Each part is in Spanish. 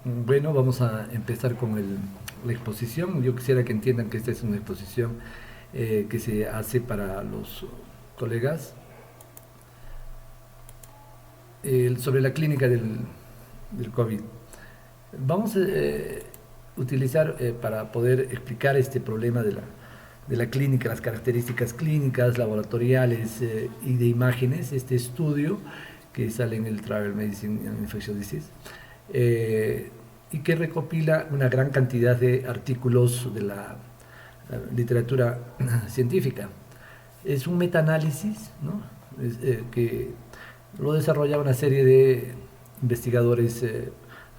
Bueno, vamos a empezar con la exposición. Yo quisiera que entiendan que esta es una exposición que se hace para los colegas sobre la clínica del COVID. Vamos a utilizar para poder explicar este problema de la clínica, las características clínicas, laboratoriales y de imágenes, este estudio que sale en el Travel Medicine and Infectious Disease, y que recopila una gran cantidad de artículos de la literatura científica. Es un metaanálisis, ¿no? Que lo desarrolla una serie de investigadores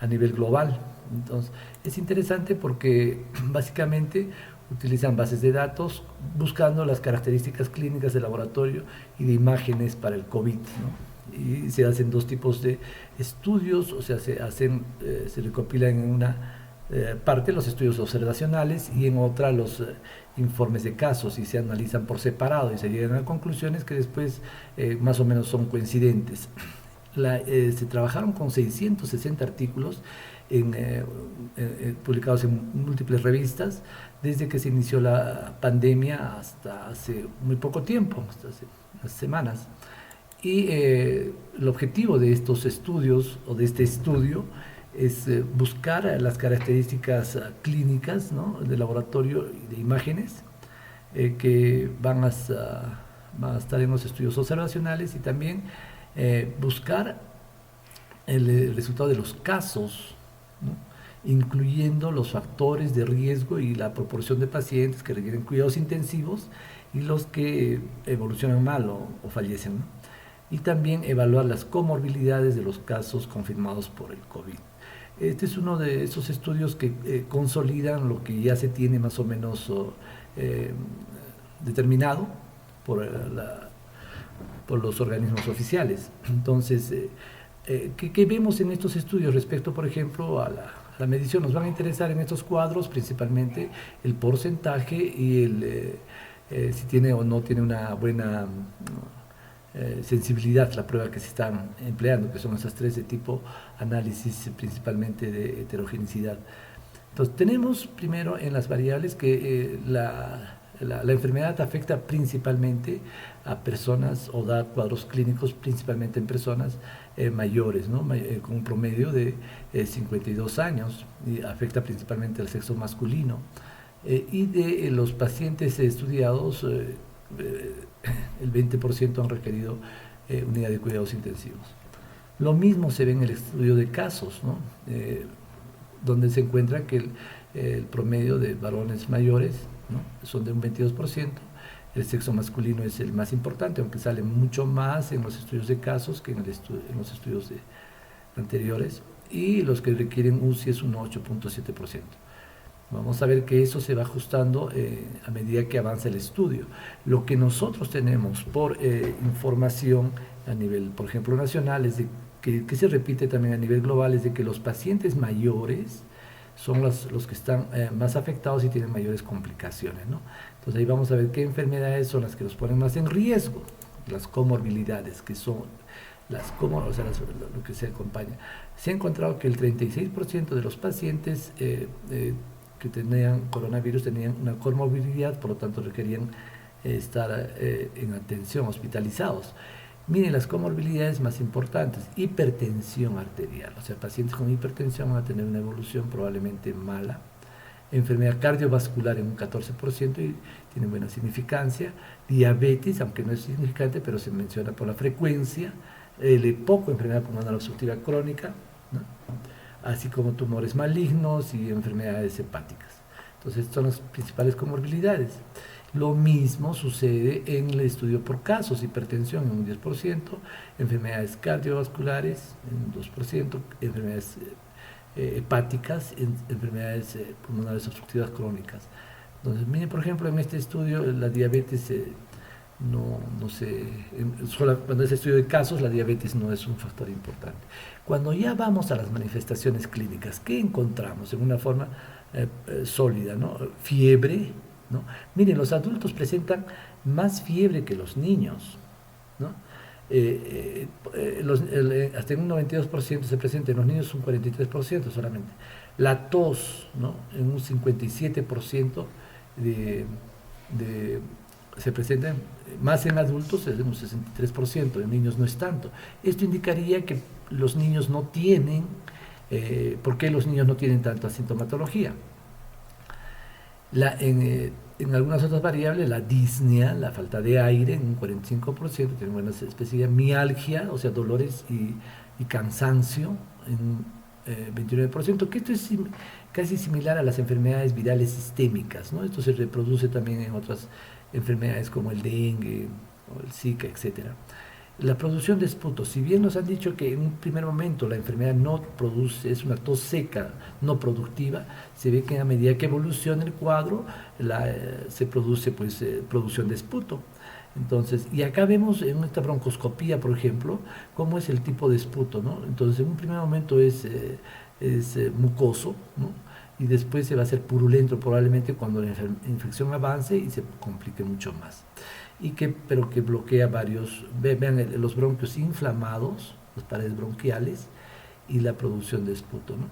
a nivel global. Entonces, es interesante porque básicamente utilizan bases de datos buscando las características clínicas del laboratorio y de imágenes para el COVID, ¿no? Y se hacen dos tipos de estudios, o sea, se recopilan en una parte los estudios observacionales y en otra los informes de casos, y se analizan por separado y se llegan a conclusiones que después más o menos son coincidentes. Se trabajaron con 660 artículos publicados en múltiples revistas desde que se inició la pandemia hasta hace muy poco tiempo, hasta hace unas semanas. Y el objetivo de estos estudios o de este estudio es buscar las características clínicas, ¿no?, del laboratorio y de imágenes que van a estar en los estudios observacionales, y también buscar el resultado de los casos, ¿no?, incluyendo los factores de riesgo y la proporción de pacientes que requieren cuidados intensivos y los que evolucionan mal o fallecen, ¿no? Y también evaluar las comorbilidades de los casos confirmados por el COVID. Este es uno de esos estudios que consolidan lo que ya se tiene más o menos determinado por, por los organismos oficiales. Entonces, ¿qué vemos en estos estudios respecto, por ejemplo, a la medición? Nos van a interesar en estos cuadros principalmente el porcentaje y si tiene o no tiene una buena sensibilidad la prueba que se están empleando, que son esas tres de tipo análisis principalmente de heterogeneidad. Entonces tenemos primero en las variables que la enfermedad afecta principalmente a personas o da cuadros clínicos principalmente en personas mayores, ¿no?, con un promedio de 52 años, y afecta principalmente al sexo masculino. Y de los pacientes estudiados, el 20% han requerido unidad de cuidados intensivos. Lo mismo se ve en el estudio de casos, ¿no?, donde se encuentra que el promedio de varones mayores, ¿no?, son de un 22%, el sexo masculino es el más importante, aunque sale mucho más en los estudios de casos que en los estudios anteriores, y los que requieren UCI es un 8.7%. Vamos a ver que eso se va ajustando a medida que avanza el estudio. Lo que nosotros tenemos por información a nivel, por ejemplo, nacional, es de que se repite también a nivel global, es de que los pacientes mayores son los que están más afectados y tienen mayores complicaciones, ¿no? Entonces ahí vamos a ver qué enfermedades son las que los ponen más en riesgo, las comorbilidades, que son o sea, lo que se acompaña. Se ha encontrado que el 36% de los pacientes que tenían coronavirus tenían una comorbilidad, por lo tanto requerían estar en atención, hospitalizados. Miren las comorbilidades más importantes: hipertensión arterial, o sea, pacientes con hipertensión van a tener una evolución probablemente mala, enfermedad cardiovascular en un 14% y tiene buena significancia, diabetes, aunque no es significante, pero se menciona por la frecuencia, poco enfermedad pulmonar obstructiva crónica, ¿no?, así como tumores malignos y enfermedades hepáticas. Entonces, estas son las principales comorbilidades. Lo mismo sucede en el estudio por casos: hipertensión en un 10%, enfermedades cardiovasculares en un 2%, enfermedades hepáticas, enfermedades pulmonares obstructivas crónicas. Entonces, miren, por ejemplo, en este estudio la diabetes no sé, cuando es estudio de casos, la diabetes no es un factor importante. Cuando ya vamos a las manifestaciones clínicas, ¿qué encontramos en una forma sólida, ¿no? Fiebre, ¿no? Miren, los adultos presentan más fiebre que los niños, ¿no? hasta en un 92% se presenta, en los niños un 43% solamente. La tos, ¿no? En un 57% de, de, se presenta más en adultos, es de un 63%, en niños no es tanto. Esto indicaría que los niños no tienen, ¿por qué los niños no tienen tanta sintomatología? En algunas otras variables, la disnea, la falta de aire, en un 45%, tiene buenas especificidades, mialgia, o sea, dolores y cansancio, en 29%, que esto es casi similar a las enfermedades virales sistémicas, ¿no? Esto se reproduce también en otras enfermedades como el dengue o el Zika, etcétera. La producción de esputo, si bien nos han dicho que en un primer momento la enfermedad no produce, es una tos seca, no productiva, se ve que a medida que evoluciona el cuadro se produce pues producción de esputo. Entonces, y acá vemos en esta broncoscopía, por ejemplo, cómo es el tipo de esputo, ¿no? Entonces, en un primer momento es mucoso, ¿no? Y después se va a hacer purulento probablemente cuando la infección avance y se complique mucho más. Pero que bloquea varios, vean los bronquios inflamados, las paredes bronquiales y la producción de esputo, ¿no?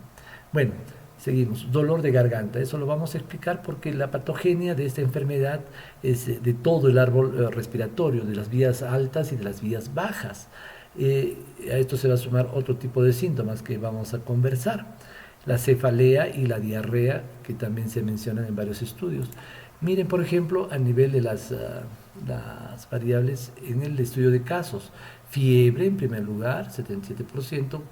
Bueno, seguimos. Dolor de garganta, eso lo vamos a explicar porque la patogenia de esta enfermedad es de todo el árbol respiratorio, de las vías altas y de las vías bajas. A esto se va a sumar otro tipo de síntomas que vamos a conversar, la cefalea y la diarrea, que también se mencionan en varios estudios. Miren, por ejemplo, a nivel de las variables en el estudio de casos. Fiebre, en primer lugar, 77%,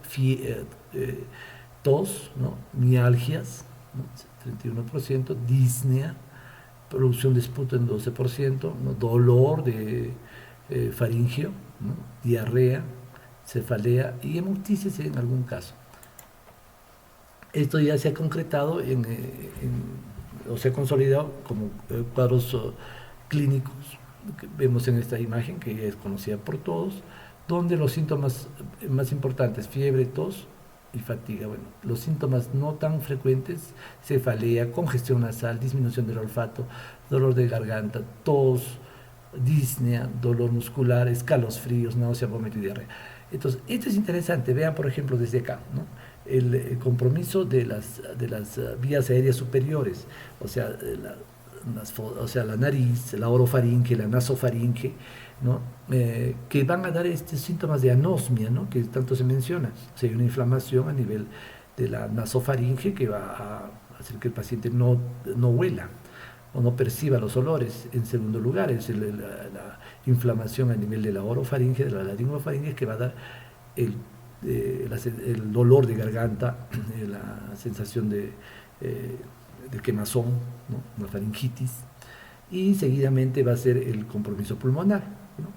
tos, ¿no? Mialgias, ¿no? 31%, disnea, producción de esputo en 12%, ¿no? Dolor de faringeo, ¿no? Diarrea, cefalea y hemoptisis en algún caso. Esto ya se ha concretado o se ha consolidado como cuadros clínicos que vemos en esta imagen, que ya es conocida por todos, donde los síntomas más importantes, fiebre, tos y fatiga. Bueno, los síntomas no tan frecuentes, cefalea, congestión nasal, disminución del olfato, dolor de garganta, tos, disnea, dolor muscular, escalofríos, náusea, vómito y diarrea. Entonces, esto es interesante. Vean, por ejemplo, desde acá, ¿no? El compromiso de las vías aéreas superiores, o sea, la nariz, la orofaringe, la nasofaringe, ¿no? Que van a dar estos síntomas de anosmia, ¿no? Que tanto se menciona. O sea, hay una inflamación a nivel de la nasofaringe que va a hacer que el paciente no huela o no perciba los olores. En segundo lugar, es la inflamación a nivel de la orofaringe, de la laringofaringe, que va a dar el dolor de garganta, la sensación de quemazón, ¿no? Una faringitis, y seguidamente va a ser el compromiso pulmonar, ¿no?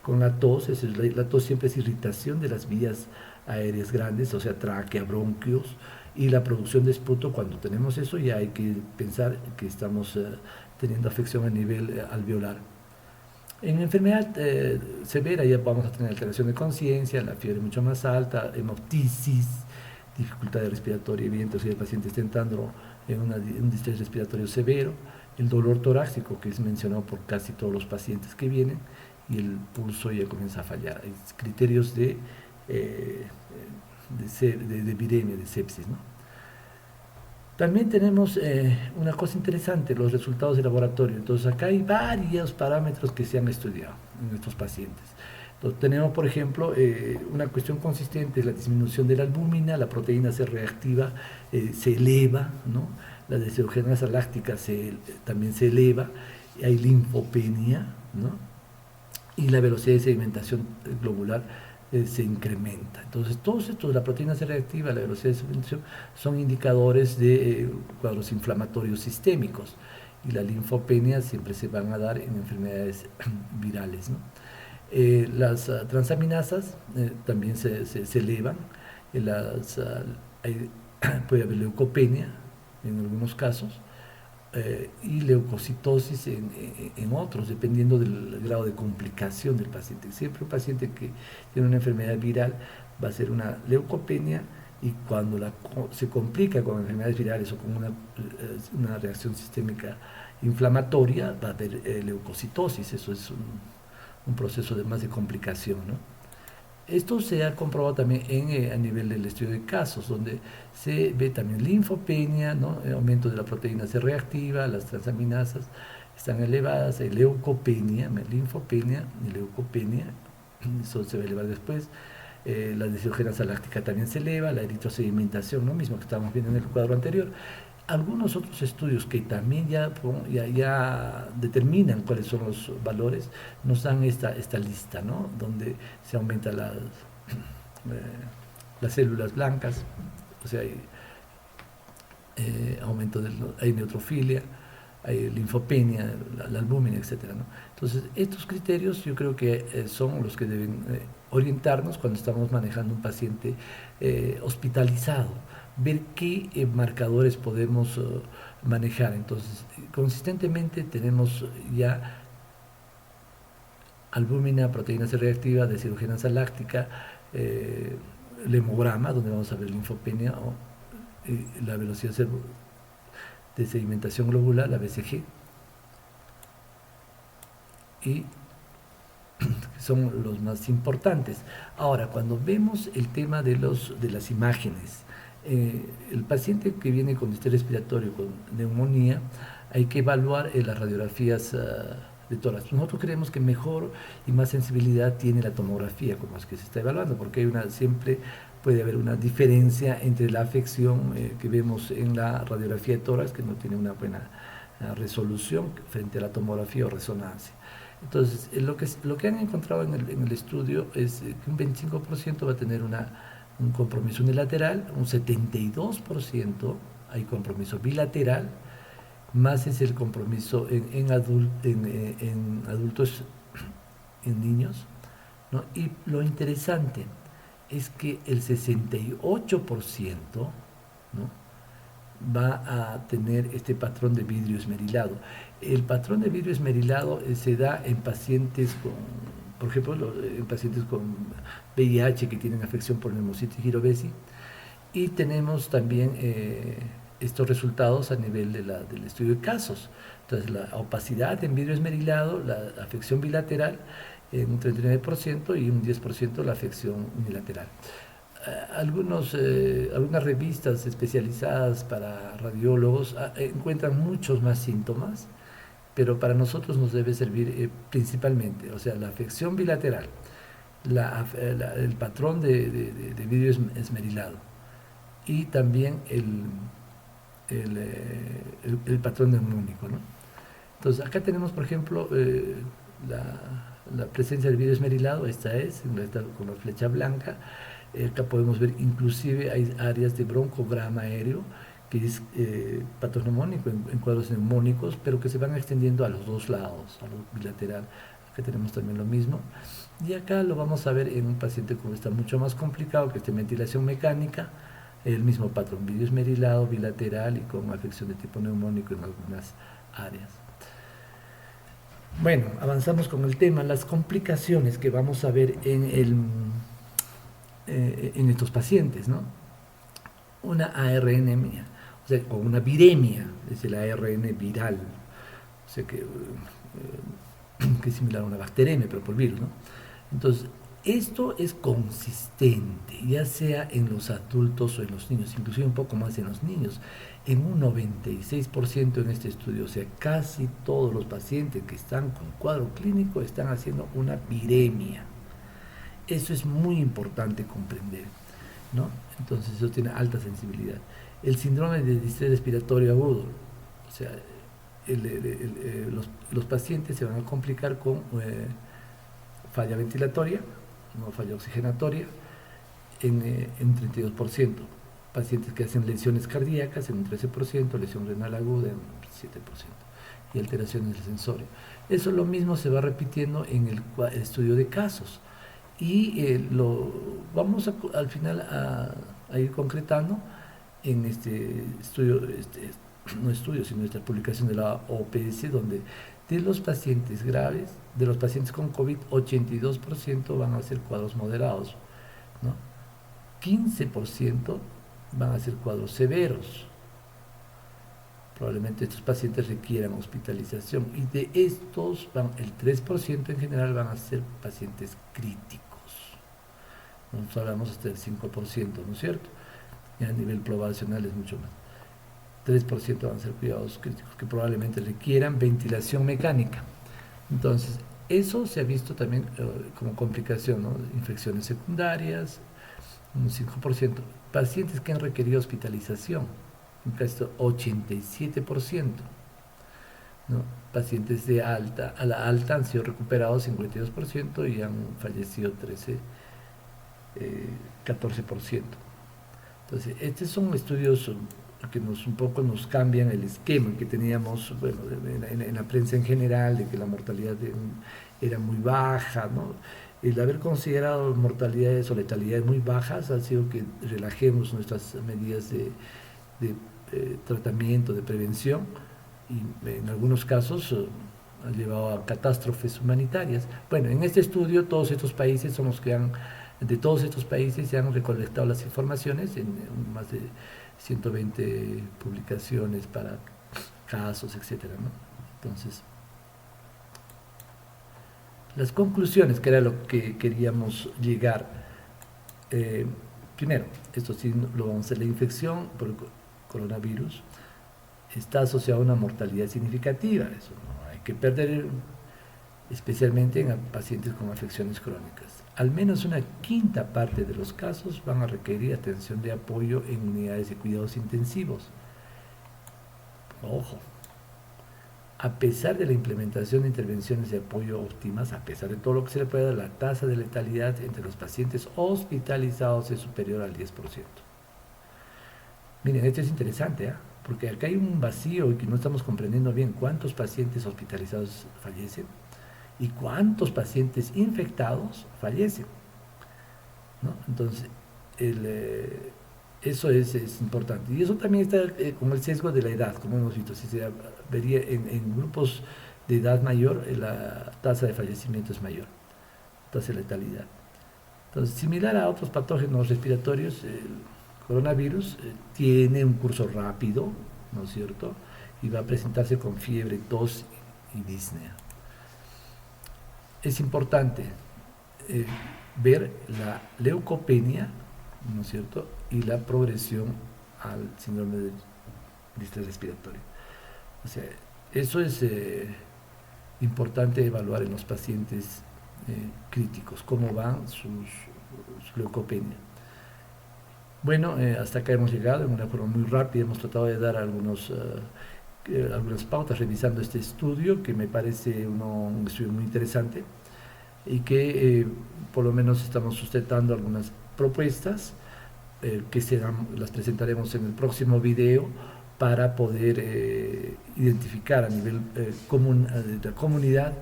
Con la tos, la tos siempre es irritación de las vías aéreas grandes, o sea, tráquea, bronquios, y la producción de esputo. Cuando tenemos eso ya hay que pensar que estamos teniendo afección a nivel alveolar. En enfermedad severa ya vamos a tener alteración de conciencia, la fiebre mucho más alta, hemoptisis, dificultad respiratoria evidente, si el paciente está entrando en un distrés respiratorio severo, el dolor torácico, que es mencionado por casi todos los pacientes que vienen, y el pulso ya comienza a fallar. Hay criterios de viremia, de sepsis, ¿no? También tenemos una cosa interesante, los resultados de laboratorio. Entonces acá hay varios parámetros que se han estudiado en estos pacientes. Entonces, tenemos, por ejemplo, una cuestión consistente, la disminución de la albúmina, la proteína C reactiva se eleva, ¿no? La desogenasa láctica también se eleva, hay linfopenia, ¿no? Y la velocidad de sedimentación globular se incrementa. Entonces, todos estos, la proteína C reactiva, la velocidad de sedimentación, son indicadores de cuadros inflamatorios sistémicos, y la linfopenia siempre se van a dar en enfermedades virales, ¿no? Las transaminasas también se elevan, puede haber leucopenia en algunos casos, y leucocitosis en otros, dependiendo del grado de complicación del paciente. Siempre un paciente que tiene una enfermedad viral va a ser una leucopenia, y cuando se complica con enfermedades virales o con una reacción sistémica inflamatoria, va a haber leucocitosis. Eso es un proceso de más de complicación, ¿no? Esto se ha comprobado también a nivel del estudio de casos, donde se ve también linfopenia, ¿no? El aumento de la proteína C reactiva, las transaminasas están elevadas, hay leucopenia, linfopenia y leucopenia, eso se va a elevar después. La deshidrogenasa láctica también se eleva, la eritrosedimentación, lo mismo que estábamos viendo en el cuadro anterior. Algunos otros estudios que también ya determinan cuáles son los valores, nos dan esta lista, ¿no? Donde se aumenta las células blancas, o sea, hay aumento hay neutrofilia, hay linfopenia, la albúmina, etcétera, ¿no? Entonces, estos criterios yo creo que son los que deben orientarnos cuando estamos manejando un paciente hospitalizado, ver qué marcadores podemos manejar. Entonces, consistentemente tenemos ya albúmina, proteína C reactiva, deshidrogenasa láctica, el hemograma, donde vamos a ver linfopenia o la velocidad de sedimentación globular, la BCG, y son los más importantes. Ahora, cuando vemos el tema de las imágenes, el paciente que viene con distrés respiratorio, con neumonía, hay que evaluar las radiografías de tórax. Nosotros creemos que mejor y más sensibilidad tiene la tomografía con las que se está evaluando, porque siempre puede haber una diferencia entre la afección que vemos en la radiografía de tórax, que no tiene una buena resolución frente a la tomografía o resonancia. Entonces, lo que han encontrado en el estudio es que un 25% va a tener un compromiso unilateral, un 72% hay compromiso bilateral, más es el compromiso en adultos, en niños, ¿no? Y lo interesante es que el 68%, ¿no?, va a tener este patrón de vidrio esmerilado. El patrón de vidrio esmerilado se da en pacientes por ejemplo, en pacientes con VIH que tienen afección por neumocitis girovesi, y tenemos también estos resultados a nivel del estudio de casos. Entonces, la opacidad en vidrio esmerilado, la afección bilateral en un 39% y un 10% la afección unilateral. Algunas revistas especializadas para radiólogos encuentran muchos más síntomas, pero para nosotros nos debe servir principalmente, o sea, la afección bilateral, el patrón de vidrio esmerilado y también el patrón neumónico, ¿no? Entonces, acá tenemos, por ejemplo, la presencia del vidrio esmerilado, esta con la flecha blanca. Acá podemos ver, inclusive hay áreas de broncograma aéreo, que es patognomónico en cuadros neumónicos, pero que se van extendiendo a los dos lados, a lo bilateral. Acá tenemos también lo mismo. Y acá lo vamos a ver en un paciente que está mucho más complicado, que es de ventilación mecánica, el mismo patrón, vidrio esmerilado, bilateral y con afección de tipo neumónico en algunas áreas. Bueno, avanzamos con el tema, las complicaciones que vamos a ver en estos pacientes, ¿no? Una ARNemia, o sea, o una viremia, es el ARN viral, o sea que es similar a una bacteremia, pero por virus, ¿no? Entonces, esto es consistente, ya sea en los adultos o en los niños, inclusive un poco más en los niños, en un 96% en este estudio, o sea, casi todos los pacientes que están con cuadro clínico están haciendo una viremia. Eso es muy importante comprender, ¿no? Entonces eso tiene alta sensibilidad. El síndrome de distrés respiratorio agudo, o sea, los pacientes se van a complicar con falla ventilatoria, no falla oxigenatoria, en 32%. Pacientes que hacen lesiones cardíacas en un 13%, lesión renal aguda en un 7%, y alteraciones del sensorio. Eso lo mismo se va repitiendo en el estudio de casos. Y vamos al final a ir concretando en este estudio, no estudio, sino esta publicación de la OPS, donde de los pacientes graves, de los pacientes con COVID, 82% van a ser cuadros moderados, ¿no? 15% van a ser cuadros severos, probablemente estos pacientes requieran hospitalización, y de estos el 3% en general van a ser pacientes críticos. Nos hablamos hasta del 5%, ¿no es cierto? Y a nivel poblacional es mucho más. 3% van a ser cuidados críticos que probablemente requieran ventilación mecánica. Entonces, eso se ha visto también como complicación, ¿no? Infecciones secundarias, un 5%. Pacientes que han requerido hospitalización, un caso 87%. ¿No? Pacientes de alta, a la alta han sido recuperados 52% y han fallecido 14%. Entonces, estos son estudios que un poco nos cambian el esquema que teníamos, bueno, en la prensa en general, de que la mortalidad era muy baja, ¿no? El haber considerado mortalidades o letalidades muy bajas ha sido que relajemos nuestras medidas de tratamiento, de prevención, y en algunos casos ha llevado a catástrofes humanitarias. Bueno, en este estudio todos estos países son los que de todos estos países se han recolectado las informaciones en más de 120 publicaciones para casos, etcétera, ¿no? Entonces, las conclusiones, que era lo que queríamos llegar. Primero, esto sí lo vamos a hacer, la infección por el coronavirus está asociada a una mortalidad significativa, eso no hay que perder, especialmente en pacientes con afecciones crónicas. Al menos una quinta parte de los casos van a requerir atención de apoyo en unidades de cuidados intensivos. Ojo, a pesar de la implementación de intervenciones de apoyo óptimas, a pesar de todo lo que se le puede dar, la tasa de letalidad entre los pacientes hospitalizados es superior al 10%. Miren, esto es interesante, ¿eh? Porque acá hay un vacío y que no estamos comprendiendo bien cuántos pacientes hospitalizados fallecen y cuántos pacientes infectados fallecen, ¿no? Entonces, eso es importante. Y eso también está con el sesgo de la edad, como hemos visto. Si se vería en grupos de edad mayor, la tasa de fallecimiento es mayor, tasa de letalidad. Entonces, similar a otros patógenos respiratorios, el coronavirus tiene un curso rápido, ¿no es cierto? Y va a presentarse con fiebre, tos y disnea. Es importante ver la leucopenia, ¿no es cierto?, y la progresión al síndrome de distrés respiratorio. O sea, eso es importante evaluar en los pacientes críticos, cómo van su leucopenia. Bueno, hasta acá hemos llegado en una forma muy rápida. Hemos tratado de dar algunas pautas revisando este estudio, que me parece un estudio muy interesante y que por lo menos estamos sustentando algunas propuestas que las presentaremos en el próximo video para poder identificar a nivel de la comunidad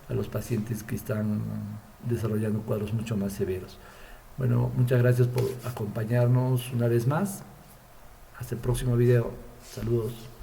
a los pacientes que están desarrollando cuadros mucho más severos. Bueno, muchas gracias por acompañarnos una vez más. Hasta el próximo video. Saludos.